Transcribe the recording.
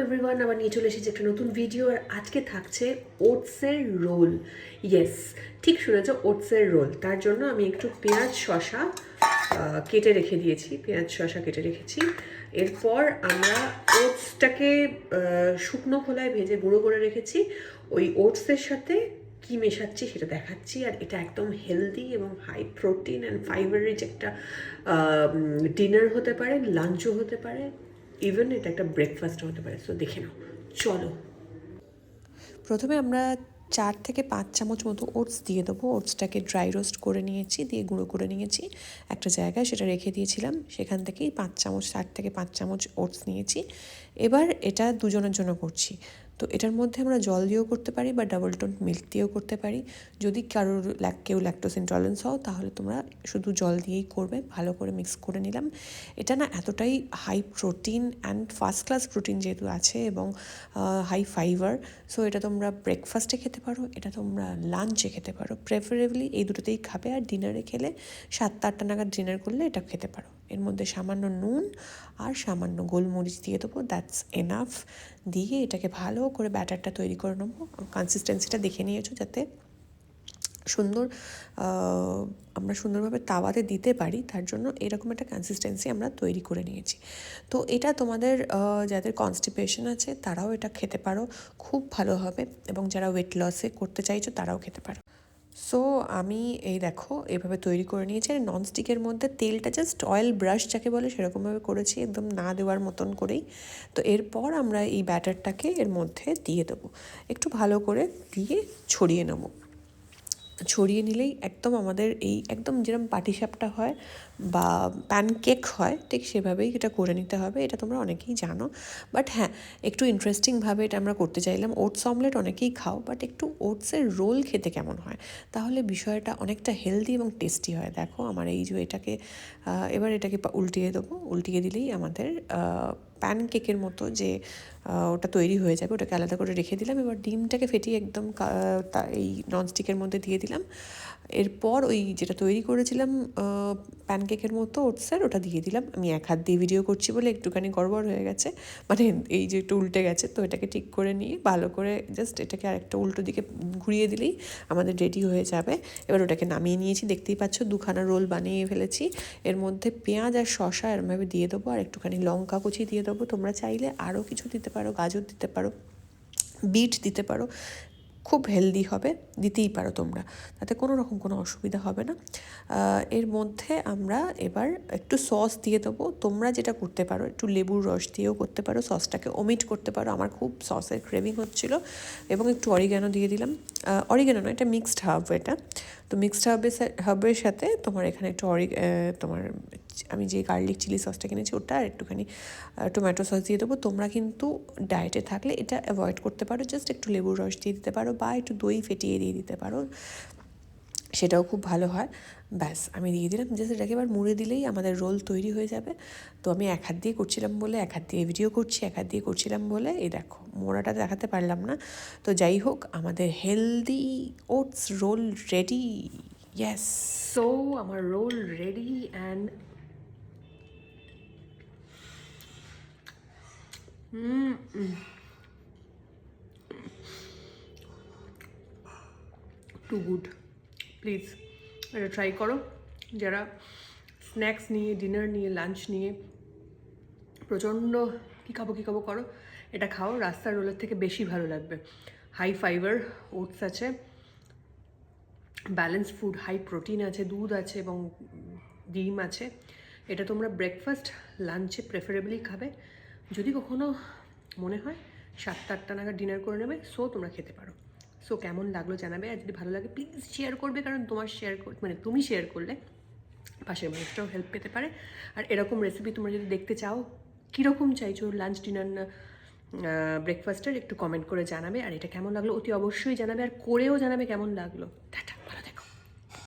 Everyone, আবার নিয়ে চলে এসেছি একটা নতুন ভিডিও। আর আজকে থাকছে ওটসের রোল। ইয়েস, ঠিক শুনেছ, ওটসের রোল। তার জন্য আমি একটু পেঁয়াজ শসা কেটে রেখে দিয়েছি, পেঁয়াজ শসা কেটে রেখেছি। এরপর আমরা ওটসটাকে শুকনো খোলায় ভেজে গুঁড়ো করে রেখেছি। ওই ওটসের সাথে কি মেশাচ্ছি সেটা দেখাচ্ছি। আর এটা একদম হেলদি এবং high protein and fibre rich একটা ডিনার হতে পারে, লাঞ্চও হতে পারে, ইভেন এটা একটা ব্রেকফাস্ট হতে পারে। সো দেখে নাও, চলো। প্রথমে আমরা 4 থেকে 5 চামচ মতো ওটস দিয়ে দেবো। ওটসটাকে ড্রাই রোস্ট করে নিয়েছি, দিয়ে গুঁড়ো করে নিয়েছি একটা জায়গায়, সেটা রেখে দিয়েছিলাম। সেখান থেকেই 5 চামচ, 4 থেকে 5 চামচ ওটস নিয়েছি। এবার এটা দুজনের জন্য করছি, তো এটার মধ্যে আমরা জল দিয়েও করতে পারি বা ডাবল টোন মিল্ক দিয়েও করতে পারি। যদি কারোর কেউ ল্যাকটোজ ইনটলারেন্স হও তাহলে তোমরা শুধু জল দিয়েই করবে। ভালো করে মিক্স করে নিলাম। এটা না এতটাই high protein and first class protein যেহেতু আছে এবং হাই ফাইবার, সো এটা তোমরা ব্রেকফাস্টে খেতে পারো, এটা তোমরা লাঞ্চে খেতে পারো। প্রেফারেবলি এই দুটোতেই খাবে। আর ডিনারে খেলে 7-8টা নাগাদ ডিনার করলে এটা খেতে পারো। এর মধ্যে সামান্য নুন আর সামান্য গোলমরিচ দিয়ে দেবো, দ্যাটস এনাফ। দিয়ে এটাকে ভালো করে ব্যাটারটা তৈরি করে নেবো। কনসিস্টেন্সিটা দেখে নিয়েছো, যাতে সুন্দর আমরা সুন্দরভাবে তাওয়াতে দিতে পারি, তার জন্য এরকম একটা কনসিস্টেন্সি আমরা তৈরি করে নিয়েছি। তো এটা তোমাদের যাদের কনস্টিপেশন আছে তারাও এটা খেতে পারো, খুব ভালো হবে। এবং যারা ওয়েট লসে করতে চাইছো তারাও খেতে পারো। সো আমি এই দেখো এভাবে তৈরি করে নিয়েছি। আর ননস্টিকের মধ্যে তেলটা জাস্ট অয়েল ব্রাশ যাকে বলে সেরকমভাবে করেছি, একদম না দেওয়ার মতন করেই। তো এরপর আমরা এই ব্যাটারটাকে এর মধ্যে দিয়ে দেবো, একটু ভালো করে দিয়ে ছড়িয়ে নেবো। ছড়িয়ে নিলেই একদম আমাদের এই একদম যেরকম পাটিসাপটা হয় বা প্যানকেক হয় ঠিক সেভাবেই এটা করে নিতে হবে। এটা তোমরা অনেকেই জানো, বাট হ্যাঁ, একটু ইন্টারেস্টিংভাবে এটা আমরা করতে চাইলাম। ওটস অমলেট অনেকেই খাও, বাট একটু ওটসের রোল খেতে কেমন হয়, তাহলে বিষয়টা অনেকটা হেলদি এবং টেস্টি হয়। দেখো আমার এই যে এটাকে এবার এটাকে উল্টিয়ে দেবো। উল্টিয়ে দিলেই আমাদের প্যানকেকের মতো যে ওটা তৈরি হয়ে যাবে। ওটাকে আলাদা করে রেখে দিলাম। এবার ডিমটাকে ফেটিয়ে একদম এই ননস্টিকের মধ্যে দিয়ে দিলাম। এরপর ওই যেটা তৈরি করেছিলাম প্যানকেকের মতো ওটসের, ওটা দিয়ে দিলাম। আমি এক হাত দিয়ে ভিডিও করছি বলে একটুখানি গড়বড় হয়ে গেছে, মানে এই যে একটু উল্টে গেছে। তো এটাকে ঠিক করে নিয়ে ভালো করে জাস্ট এটাকে আরেকটা উল্টো দিকে ঘুরিয়ে দিলেই আমাদের রেডি হয়ে যাবে। এবার ওটাকে নামিয়ে নিয়েছি, দেখতেই পাচ্ছ দুখানা রোল বানিয়ে ফেলেছি। এর মধ্যে পেঁয়াজ আর শসা এরমভাবে দিয়ে দেবো, আর একটুখানি লঙ্কা কুচি দিয়ে দেবো। তোমরা চাইলে আরও কিছু দিতে পারো, গাজর দিতে পারো, বিট দিতে পারো, খুব হেলদি হবে, দিতেই পারো তোমরা, তাতে কোনো রকম কোনো অসুবিধা হবে না। এর মধ্যে আমরা এবার একটু সস দিয়ে দেবো। তোমরা যেটা করতে পারো, একটু লেবুর রস দিয়েও করতে পারো, সসটাকে ওমিট করতে পারো। আমার খুব সসের ক্রেভিং হচ্ছিলো, এবং একটু অরিগ্যানো দিয়ে দিলাম। অরিগ্যানো নয়, এটা মিক্সড হার্ব। এটা তো মিক্সড হার্বের সাথে তোমার এখানে একটু তোমার আমি যে গার্লিক চিলি সসটা কিনেছি ওটা, আর একটুখানি টমেটো সস দিয়ে দেবো। তোমরা কিন্তু ডায়েটে থাকলে এটা অ্যাভয়েড করতে পারো, জাস্ট একটু লেবুর রস দিয়ে দিতে পারো বা একটু দই ফেটিয়ে দিয়ে দিতে পারো, সেটাও খুব ভালো হয়। ব্যাস আমি দিয়ে দিলাম, জাস্ট এটাকে এবার মুড়ে দিলেই আমাদের রোল তৈরি হয়ে যাবে। তো আমি এক হাত দিয়ে করছিলাম বলে, এক হাত দিয়ে ভিডিও করছি, এক হাত দিয়ে করছিলাম বলে এই দেখো মোড়াটা দেখাতে পারলাম না। তো যাই হোক, আমাদের healthy oats roll ready. Yes, so আমার roll ready. And too good. Please এটা ট্রাই করো। যারা স্ন্যাক্স নিয়ে, ডিনার নিয়ে, লাঞ্চ নিয়ে প্রচণ্ড কী খাবো করো, এটা খাও। রাস্তার রোলের থেকে বেশি ভালো লাগবে। হাই ফাইবার ওটস আছে, ব্যালেন্স ফুড, হাই প্রোটিন আছে, দুধ আছে এবং ডিম আছে। এটা তোমরা ব্রেকফাস্ট, লাঞ্চে প্রেফারেবলি খাবে। যদি কখনো মনে হয় 7-8টা নাগাদ ডিনার করে নেবে, সো তোমরা খেতে পারো। সো কেমন লাগলো জানাবে। আর যদি ভালো লাগে প্লিজ শেয়ার করবে, কারণ তোমার তুমি শেয়ার করলে পাশের মানুষটাও হেল্প পেতে পারে। আর এরকম রেসিপি তোমরা যদি দেখতে চাও, কীরকম চাইছো লাঞ্চ, ডিনার না ব্রেকফাস্টের, একটু কমেন্ট করে জানাবে। আর এটা কেমন লাগলো অতি অবশ্যই জানাবে, আর করেও জানাবে কেমন লাগলো। টাটা।